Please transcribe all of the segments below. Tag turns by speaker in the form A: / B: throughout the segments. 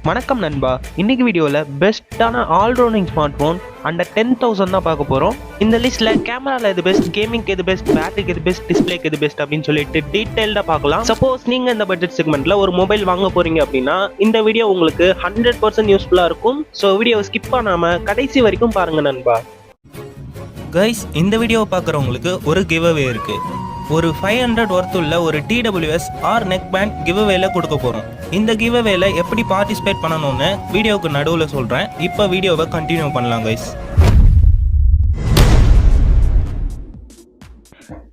A: வணக்கம் நண்பா. இன்னைக்கு வீடியோவில் பெஸ்ட்டான ஆல்ரவுண்டிங் ஸ்மார்ட் ஃபோன் அண்டர் 10,000 தான் பார்க்க போகிறோம். இந்த லிஸ்ட்டில் கேமராவில் எது பெஸ்ட், கேமிங்க்கு எது பெஸ்ட், பேட்டரிக்கு எது பெஸ்ட், டிஸ்பிளேக்கு எது பெஸ்ட் அப்படின்னு சொல்லிட்டு டீட்டெயில்டாக பார்க்கலாம். சப்போஸ் நீங்கள் இந்த பட்ஜெட் செக்மெண்ட்டில் ஒரு மொபைல் வாங்க போகிறீங்க அப்படின்னா இந்த வீடியோ உங்களுக்கு 100% யூஸ்ஃபுல்லாக இருக்கும். ஸோ வீடியோவை ஸ்கிப் பண்ணாமல் கடைசி வரைக்கும் பாருங்கள் நண்பா.
B: கைஸ், இந்த வீடியோவை பார்க்குறவங்களுக்கு ஒரு கிவ்அவே இருக்குது. ஒரு 500 ஒர்த் உள்ள ஒரு TWS ஆர் நெக் பேண்ட் கிவ்அவேல கொடுக்க போகிறோம். இந்த கிவ்அவேல எப்படி பார்ட்டிசிபேட் பண்ணணும்னு வீடியோவுக்கு நடுவில் சொல்கிறேன். இப்போ வீடியோவை கண்டினியூ பண்ணலாம் கைஸ்.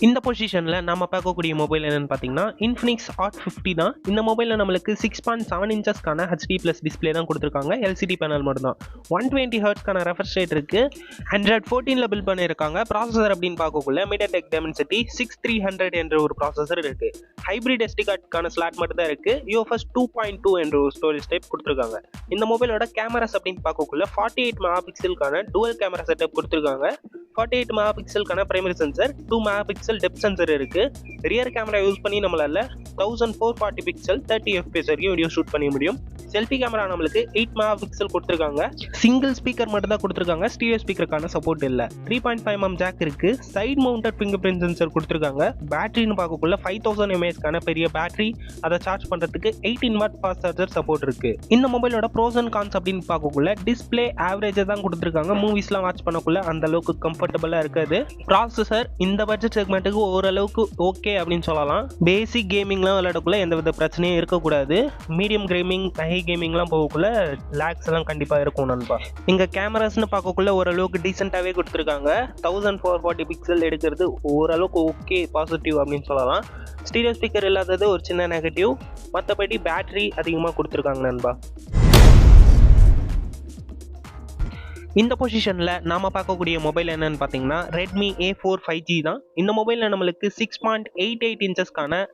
A: இந்த பொசிஷனில் நம்ம பார்க்கக்கூடிய மொபைல் என்னென்னு பார்த்தீங்கன்னா Infinix Hot 50 தான். இந்த மொபைலில் நம்மளுக்கு 6.7 இன்ச்சஸ்க்கான HD+ டிஸ்பிளே தான் கொடுத்துருக்காங்க. LCD பேனல் மட்டும் தான். 120 ஹெர்ட்ஸ்க்கான ரெஃப்ரெஷ் ரேட் இருக்குது. Android 14 பில்ட் பண்ணியிருக்காங்க. ப்ராசஸர் அப்படின்னு பார்க்கக்குள்ள MediaTek Dimensity 6300 என்ற ஒரு ப்ராசஸர் இருக்குது. ஹைப்ரிட் SD கார்டுக்கான ஸ்லாட் மட்டும் தான் இருக்குது. UFS 2.2 என்ற ஒரு ஸ்டோரேஜ் டைப் கொடுத்துருக்காங்க. இந்த மொபைலோட கேமராஸ் அப்படின்னு பார்க்கக்குள்ள 48 மெகாபிக்சலுக்கான டுவல் கேமரா செட்டப் கொடுத்துருக்காங்க. 48 மெகாபிக்சலுக்கான primary sensor, 2 megapixel depth sensor இருக்கு. ரியர் கேமரா யூஸ் பண்ணி நம்மளால 1440 பிக்சல் 30 fps வரைக்கும் வீடியோ ஷூட் பண்ண முடியும். செல்ஃபி கேமரா நம்மளுக்கு 8 மெகாபிக்சல் கொடுத்துருக்காங்க. சிங்கிள் ஸ்பீக்கர் மட்டும் தான் கொடுத்துருக்காங்க. ஸ்டீரியோ ஸ்பீக்கருக்கான சப்போர்ட் இல்லை. 3.5mm ஜாக் இருக்கு. Side mounted fingerprint sensor கொடுத்துருக்காங்க. பேட்டரின்னு பார்க்கக்குள்ள 5000 mAhக்கான பெரிய பேட்டரி. அதை சார்ஜ் பண்றதுக்கு 18 வாட் ஃபாஸ்ட் சார்ஜர் சப்போர்ட் இருக்கு. இந்த மொபைலோட ப்ரோஸ் அண்ட் கான்ஸ் அப்படின்னு பார்க்கக்குள்ள டிஸ்பிளே ஆவரேஜா தான் கொடுத்துருக்காங்க. மூவிஸ்லாம் வாட்ச் பண்ணக்குள்ள அந்த அளவுக்கு கம்ஃபர்டபுளா இருக்காது. ப்ராசஸர் இந்த பட்ஜெட் செக்மெண்ட்டுக்கு ஓரளவுக்கு ஓகே அப்படின்னு சொல்லலாம். பேசிக் கேமிங்லாம் விளையாடக்குள்ள எந்தவித பிரச்சனையும் இருக்கக்கூடாது. மீடியம் கேமிங், ஹை கேமிங்லாம் போகக்குள்ள லேக்ஸ் எல்லாம் கண்டிப்பாக இருக்கும் நண்பா. இங்கே கேமராஸ்ன்னு பார்க்கக்குள்ள ஓரளவுக்கு டீசெண்டாகவே கொடுத்துருக்காங்க. 1440 பிக்சல் எடுக்கிறது ஓரளவுக்கு ஓகே, பாசிட்டிவ் அப்படின்னு சொல்லலாம். ஸ்டீரியோ ஸ்பீக்கர் இல்லாதது ஒரு சின்ன நெகட்டிவ். மற்றபடி பேட்டரி அதிகமாக கொடுத்துருக்காங்க நண்பா. இந்த பொசிஷனில் நாம் பார்க்கக்கூடிய மொபைல் என்னன்னு பார்த்தீங்கன்னா Redmi A4 5G தான். இந்த மொபைலில் நம்மளுக்கு 6.88 இன்ச்சஸ்க்கான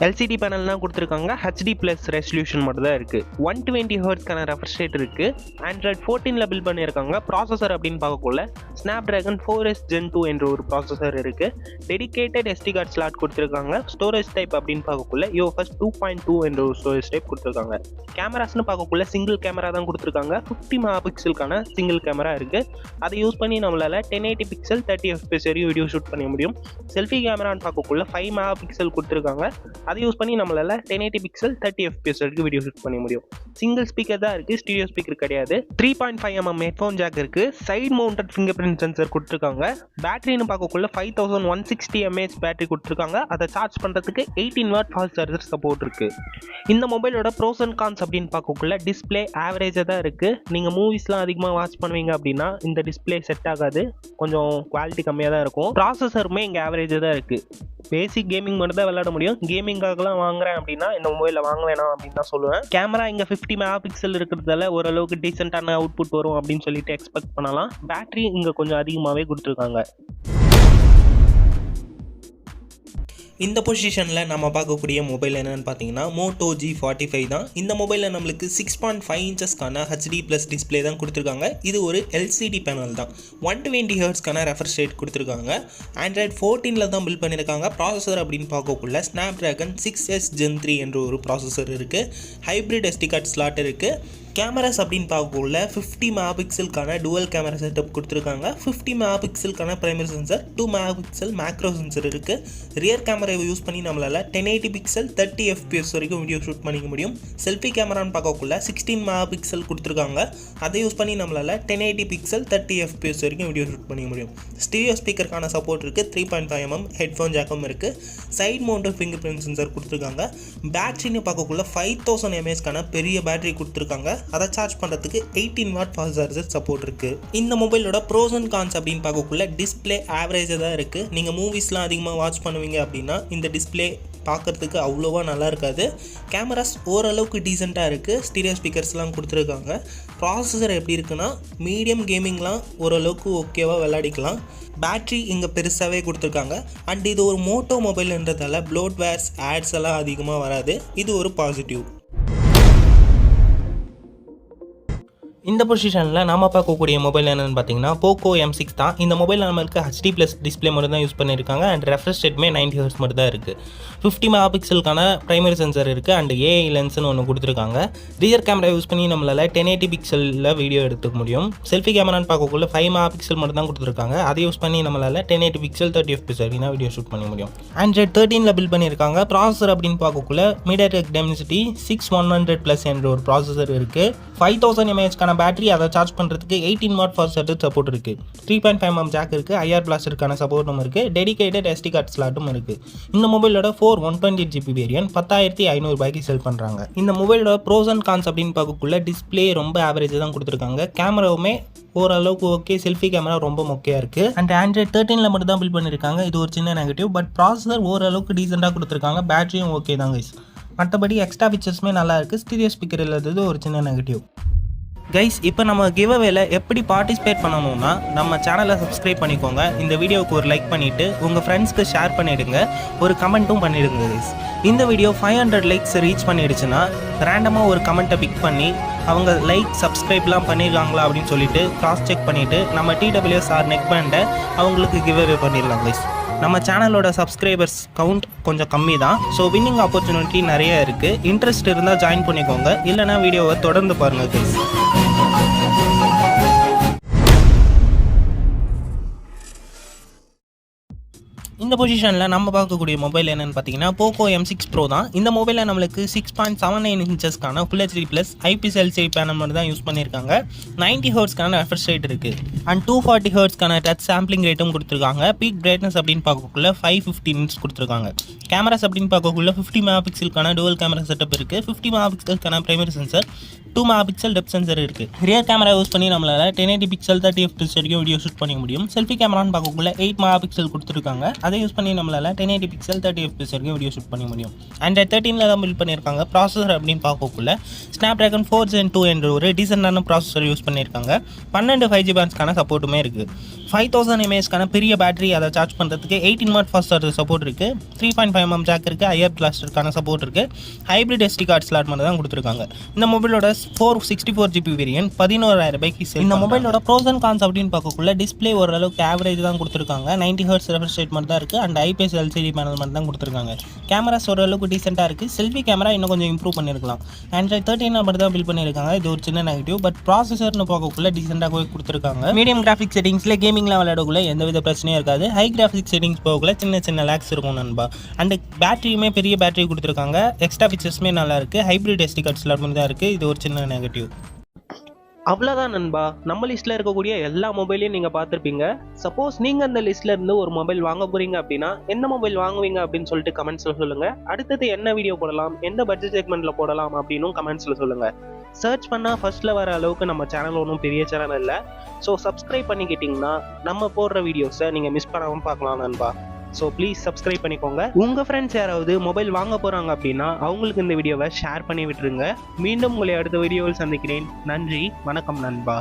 A: LCD பேனல் தான் கொடுத்துருக்காங்க. HD+ ரெசல்யூஷன் மட்டும் தான் இருக்குது. 120 ஹெர்ட்ஸ்க்கான ரெஃப்ரெஷ் ரேட் இருக்குது. Android 14 பில்ட் பண்ணியிருக்காங்க. ப்ராசஸர் அப்படின்னு பார்க்கக்குள்ள Snapdragon 4S Gen 2 என்ற ஒரு ப்ராசஸர் இருக்குது. டெடிகேட்டட் SD கார்டு ஸ்லாட் கொடுத்துருக்காங்க. ஸ்டோரேஜ் டைப் அப்படின்னு பார்க்கக்குள்ள UFS 2.2 என்ற ஒரு ஸ்டோரேஜ் டைப் கொடுத்துருக்காங்க. கேமராஸ்ன்னு பார்க்கக்குள்ள சிங்கிள் கேமரா தான் கொடுத்துருக்காங்க. 50 மெகாபிக்சலுக்கான சிங்கிள் கேமரா இருக்குது. அதை யூஸ் பண்ணி நம்மளால் 1080 பிக்சல் 30 fps வரையும் வீடியோ ஷூட் பண்ண முடியும். செல்ஃபி கேமரான்னு பார்க்கக்குள்ள 5 மெகாபிக்சல் கொடுத்துருக்காங்க. அதை யூஸ் பண்ணி நம்மளால 1080 பிக்சல் 30 fps வரைக்கும் வீடியோ ஷூட் பண்ண முடியும். சிங்கிள் ஸ்பீக்கர் தான் இருக்குது, ஸ்டீரியோ ஸ்பீக்கர் கிடையாது. 3.5mm ஹெட்ஃபோன் ஜாக் இருக்குது. Side mounted fingerprint sensor கொடுத்துருக்காங்க. பேட்டரின்னு பார்க்கக்குள்ள 5160 mAh பேட்டரி கொடுத்துருக்காங்க. அதை சார்ஜ் பண்ணுறதுக்கு 18 வாட் ஃபாஸ்ட் சார்ஜர் சப்போர்ட் இருக்குது. இந்த மொபைலோட ப்ரோஸ் அண்ட் கான்ஸ் அப்படின்னு பார்க்கக்குள்ள டிஸ்பிளே ஆவரேஜாக தான் இருக்குது. நீங்கள் மூவிஸ்லாம் அதிகமாக வாட்ச் பண்ணுவீங்க அப்படின்னா இந்த டிஸ்பிளே செட் ஆகாது. கொஞ்சம் குவாலிட்டி கம்மியாக தான் இருக்கும். ப்ராசஸருமே இங்கே ஆவரேஜாக தான் இருக்குது. பேசிக் கேமிங் மட்டும் தான் விளையாட முடியும். கேமிங்காகலாம் வாங்குறேன் அப்படின்னா இந்த மொபைலில் வாங்க வேணாம் அப்படின்னு தான் சொல்லுவேன். கேமரா இங்கே 50 மெகாபிக்சல் இருக்கிறதால ஓரளவுக்கு டீசெண்டான அவுட்புட் வரும் அப்படின்னு சொல்லிட்டு எக்ஸ்பெக்ட் பண்ணலாம். பேட்டரி இங்கே கொஞ்சம் அதிகமாகவே கொடுத்துருக்காங்க.
B: இந்த பொசிஷனில் நம்ம பார்க்கக்கூடிய மொபைல் என்னென்னு பார்த்தீங்கன்னா Moto G45 தான். இந்த மொபைலில் நம்மளுக்கு 6.5 இன்ச்சஸ்க்கான HD+ டிஸ்பிளே தான் கொடுத்துருக்காங்க. இது ஒரு LCD பேனல் தான். 120 ஹெர்ட்ஸ்க்கான ரெஃப்ரெஷ் ரேட் கொடுத்துருக்காங்க. Android 14 தான் பில்ட் பண்ணியிருக்காங்க. ப்ராசஸர் அப்படின்னு பார்க்கக்குள்ள Snapdragon 6S Gen 3 என்ற ஒரு ப்ராசஸர் இருக்குது. ஹைப்ரிட் SD கார்டு ஸ்லாட் இருக்குது. கேமராஸ் அப்படின்னு பார்க்கக்குள்ள 50 மெகாபிக்சலுக்கான டுவல் கேமரா செட்டப் கொடுத்துருக்காங்க. 50 மெகாபிக்சலுக்கான primary sensor, 2 megapixel macro sensor இருக்குது. ரியர் கேமராவை யூஸ் பண்ணி நம்மளால் 1080 பிக்சல் 30 fps வரைக்கும் வீடியோ ஷூட் பண்ணிக்க முடியும். செல்ஃபி கேமரான்னு பார்க்கக்குள்ள 16 மெகாபிக்சல் கொடுத்துருக்காங்க. அதை யூஸ் பண்ணி நம்மளால் 1080 பிக்சல் 30 fps வரைக்கும் வீடியோ ஷூட் பண்ணிக்க முடியும். ஸ்டீரியோ ஸ்பீக்கருக்கான சப்போர்ட் இருக்குது. 3.5mm ஹெட்ஃபோன் ஜாக்கும் இருக்குது. Side mounted fingerprint sensor கொடுத்துருக்காங்க. பேட்டரின்னு பார்க்கக்குள்ள 5000 mAhக்கான பெரிய பேட்டரி கொடுத்துருக்காங்க. அதை சார்ஜ் பண்ணுறதுக்கு 18 வாட் ஃபாஸ்ட் சார்ஜர் சப்போர்ட் இருக்குது. இந்த மொபைலோட ப்ரோஸ் அண்ட் கான்ஸ் அப்படின்னு பார்க்கக்குள்ள டிஸ்பிளே ஆவரேஜாக தான் இருக்குது. நீங்கள் மூவிஸ்லாம் அதிகமாக வாட்ச் பண்ணுவீங்க அப்படின்னா இந்த டிஸ்பிளே பார்க்குறதுக்கு அவ்வளோவா நல்லா இருக்காது. கேமராஸ் ஓரளவுக்கு டீசெண்டாக இருக்குது. ஸ்டீரியோ ஸ்பீக்கர்ஸ்லாம் கொடுத்துருக்காங்க. ப்ராசஸர் எப்படி இருக்குன்னா மீடியம் கேமிங்லாம் ஓரளவுக்கு ஓகேவாக விளையாடிக்கலாம். பேட்ரி இங்கே பெருசாகவே கொடுத்துருக்காங்க. அண்ட் இது ஒரு மோட்டோ மொபைல்ன்றதால ப்ளோட்வேர்ஸ் ஆட்ஸ் எல்லாம் அதிகமாக வராது. இது ஒரு பாசிட்டிவ். இந்த பொசிஷனில் நாம பார்க்கக்கூடிய மொபைல் என்னென்னு பார்த்தீங்கன்னா போக்கோ M6 தான். இந்த மொபைலில் நம்மளுக்கு HD+ டிஸ்பிளே மட்டும் தான் யூஸ் பண்ணியிருக்காங்க அண்ட் ரெஃப்ரெஷ் ரேட்டுமே 90 Hz மட்டும் தான் இருக்குது. 50 மெகாபிக்சலுக்கான பிரைமரி சென்சர் இருக்குது அண்ட் AI லென்ஸ்னு ஒன்று கொடுத்துருக்காங்க. ரியர் கேமரா யூஸ் பண்ணி நம்மளால் 1080 பிக்சலில் வீடியோ எடுத்துக்க முடியும். செல்ஃபி கேமரான்னு பார்க்கக்குள்ள 5 மெகாபிக்சல் மட்டும் தான் கொடுத்துருக்காங்க. அதை யூஸ் பண்ணி நம்மளால் 1080 பிக்சல் 30 FPS வரைக்கும் வீடியோ ஷூட் பண்ண முடியும். Android 13 பில்ட் பண்ணியிருக்காங்க. ப்ராசஸர் அப்படின்னு பார்க்கக்குள்ள MediaTek Dimensity 6100+ என்ற ஒரு ப்ராசஸர் இருக்குது. 5000 mAh பேட்டரி, அதை சார்ஜ் பண்ணுறதுக்கு 18 வாட் ஃபாஸ்ட் சார்ஜர் சப்போர்ட் இருக்குது. 3.5 mm ஜாக் இருக்குது. IR பிளாஸ்டருக்கான சப்போர்ட்டும் இருக்குது. டெடிகேட்டட் SD கார்டு ஸ்லாட்டும் இருக்குது. இந்த மொபைலோட 128GB வேரியன்ட் 10,500 ரூபாய்க்கு செல் பண்ணுறாங்க. இந்த மொபைலோட ப்ரோஸ் அண்ட் கான்ஸ் அப்படின்னு பார்க்கக்குள்ள டிஸ்பிளே ரொம்ப ஆவரேஜ் தான் கொடுத்துருக்காங்க. கேமராவுமே ஓரளவுக்கு ஓகே, செல்ஃபி கேமரா ரொம்ப மொக்கையாக இருக்குது. அண்ட் Android 13 மட்டும் தான் பில்ட் பண்ணியிருக்காங்க. இது ஒரு சின்ன நெகட்டிவ். பட் ப்ராசஸர் ஓரளவுக்கு டீசெண்டாக கொடுத்துருக்காங்க. பேட்டரியும் ஓகே தான் கைஸ். மற்றபடி எக்ஸ்ட்ரா ஃபீச்சர்ஸுமே நல்லா இருக்குது. ஸ்டீரியோ ஸ்பீக்கர் இல்லாதது ஒரு சின்ன நெகட்டிவ். கைஸ், இப்போ நம்ம கிவ்அவேல எப்படி பார்ட்டிசிபேட் பண்ணணும்னா நம்ம சேனலை சப்ஸ்கிரைப் பண்ணிக்கோங்க. இந்த வீடியோவுக்கு ஒரு லைக் பண்ணிவிட்டு உங்கள் ஃப்ரெண்ட்ஸ்க்கு ஷேர் பண்ணிவிடுங்க. ஒரு கமெண்ட்டும் பண்ணிவிடுங்க கைஸ். இந்த வீடியோ 500 லைக்ஸ் ரீச் பண்ணிடுச்சுன்னா ரேண்டமாக ஒரு கமெண்ட்டை பிக் பண்ணி அவங்க லைக் சப்ஸ்கிரைப்லாம் பண்ணியிருக்காங்களா அப்படின்னு சொல்லிட்டு கிராஸ் செக் பண்ணிவிட்டு நம்ம TWSR நெக் பேண்டை அவங்களுக்கு கிவ்அவே பண்ணிடலாம் கைஸ். நம்ம சேனலோட சப்ஸ்கிரைபர்ஸ் கவுண்ட் கொஞ்சம் கம்மி தான். ஸோ வின்னிங் ஆப்பர்ச்சுனிட்டி நிறைய இருக்குது. இன்ட்ரெஸ்ட் இருந்தால் ஜாயின் பண்ணிக்கோங்க. இல்லைனா வீடியோவை தொடர்ந்து பாருங்கள் கைஸ். இந்த பொசிஷனில் நம்ம பார்க்கக்கூடிய மொபைல் என்னென்னு பார்த்தீங்கன்னா போக்கோ M6 Pro தான். இந்த மொபைலில் நம்மளுக்கு 6.79 இன்ச்சஸ்க்கான Full HD+ IPS LCD panel மட்டும் தான் யூஸ் பண்ணியிருக்காங்க. 90 Hzக்கான ரெஃப்ரெஷ் ரேட் இருக்குது அண்ட் 240 Hzக்கான டச் சாம்பிளிங் ரேட்டும் கொடுத்துருக்காங்க. பீக் பிரைட்னஸ் அப்படின்னு பார்க்கக்குள்ள 550 nits கொடுத்துருக்காங்க. கேமராஸ் அப்படின்னு பார்க்கக்குள்ள 50 மெகாபிக்சலுக்கான டுவல் கேமரா செட்டப் இருக்குது. 50 மெகாபிக்சலுக்கான primary sensor, 2 megapixel depth sensor இருக்குது. ரியர் கேமரா யூஸ் பண்ணி நம்மளால் 1080 பிக்சல் 30 FPS வரைக்கும் வீடியோ ஷூட் பண்ணிக்க முடியும். செல்ஃபி கேமரான்னு பார்க்கக்குள்ள 8 மெகாபிக்சல் கொடுத்துருக்காங்க. அதை யூஸ் பண்ணி நம்மளால் 1080 பிக்சல் 30 FPS வரைக்கும் வீடியோ ஷூட் பண்ண முடியும். Android 13 தான் பில்ட் பண்ணியிருக்காங்க. ப்ராசஸர் அப்படின்னு பார்க்கக்குள்ள Snapdragon 4 Gen 2 என்ற ஒரு டீசெண்டான ப்ராசஸர் யூஸ் பண்ணியிருக்காங்க. 12 5G பேண்ட்ஸ்க்கான சப்போர்ட்டுமே இருக்குது. 5000 mAh பெரிய பேட்டரி, அதை சார்ஜ் பண்ணுறதுக்கு 18 வாட் ஃபாஸ்ட் சார்ஜர் சப்போர்ட் இருக்குது. 3.5 mm ஜாக் இருக்குது. IR பிளாஸ்டருக்கான சப்போர்ட் இருக்குது. ஹைப்ரிட் SD கார்டு ஸ்லாட் மட்டும் தான் கொடுத்துருக்காங்க. இந்த மொபைலோட 464GB வேரியன்ட் 11,000 ரூபாய்க்கு சேல். இந்த மொபைலோட ப்ரோஸ் அண்ட் கான்ஸ் அப்படின்னு பார்க்கக்குள்ள டிஸ்பிளே ஓரளவுக்கு ஆவரேஜ் தான் கொடுத்துருக்காங்க. 90 Hz ரெஃப்ரெஷ் ரேட் மட்டும் தான் இருக்குது அண்ட் IPS LCD பேனல் மட்டும் தான் கொடுத்துருக்காங்க. கேமராஸ் ஓரளவுக்கு டீசெண்டாக இருக்குது. செல்ஃபி கேமரா இன்னும் கொஞ்சம் இம்ப்ரூவ் பண்ணியிருக்கலாம். Android 13 மட்டும் தான் பில்ட் பண்ணியிருக்காங்க. இது ஒரு சின்ன நெகட்டிவ். பட் ப்ராசஸர்னு பார்க்கக்குள்ள டீசெண்டாக கொடுத்துருக்காங்க. மீடியம் கிராஃபிக் செட்டிங்ஸில் கேமிங்லாம் விளையாடக்குள்ள எந்தவித பிரச்சனையும் இருக்காது. ஹை கிராஃபிக் செட்டிங்ஸ் போகக்குள்ள சின்ன சின்ன லேக்ஸ் இருக்கும் நண்பா. அண்ட் பேட்டரியுமே பெரிய பேட்டரி கொடுத்துருக்காங்க. எக்ஸ்ட்ரா ஃபீச்சர்ஸுமே நல்லா இருக்குது. ஹைப்ரிட் SD கார்டு ஸ்லாட் மட்டும் தான் இருக்குது. இது ஒரு சின்ன நெகட்டிவ்.
A: அவ்வளோதான் நண்பா. நம்ம லிஸ்ட்டில் இருக்கக்கூடிய எல்லா மொபைலையும் நீங்கள் பார்த்துருப்பீங்க. சப்போஸ் நீங்கள் அந்த லிஸ்ட்டில் இருந்து ஒரு மொபைல் வாங்க போகிறீங்க அப்படின்னா எந்த மொபைல் வாங்குவீங்க அப்படின்னு சொல்லிட்டு கமெண்ட்ஸில் சொல்லுங்கள். அடுத்தது என்ன வீடியோ போடலாம், எந்த பட்ஜெட் செக்மெண்ட்டில் போடலாம் அப்படின்னும் கமெண்ட்ஸில் சொல்லுங்கள். சர்ச் பண்ணால் ஃபர்ஸ்ட்டில் வர அளவுக்கு நம்ம சேனல் ஒன்றும் பெரிய சேனல் இல்லை. ஸோ சப்ஸ்கிரைப் பண்ணிக்கிட்டிங்கன்னா நம்ம போடுற வீடியோஸை நீங்கள் மிஸ் பண்ணாமல் பார்க்கலாம் நண்பா. ஸோ ப்ளீஸ் சப்ஸ்கிரைப் பண்ணிக்கோங்க. உங்கள் ஃப்ரெண்ட்ஸ் யாராவது மொபைல் வாங்க போகிறாங்க அப்படின்னா அவங்களுக்கு இந்த வீடியோவை ஷேர் பண்ணி விட்டுருங்க. மீண்டும் உங்களை அடுத்த வீடியோவில் சந்திக்கிறேன். நன்றி, வணக்கம் நண்பா.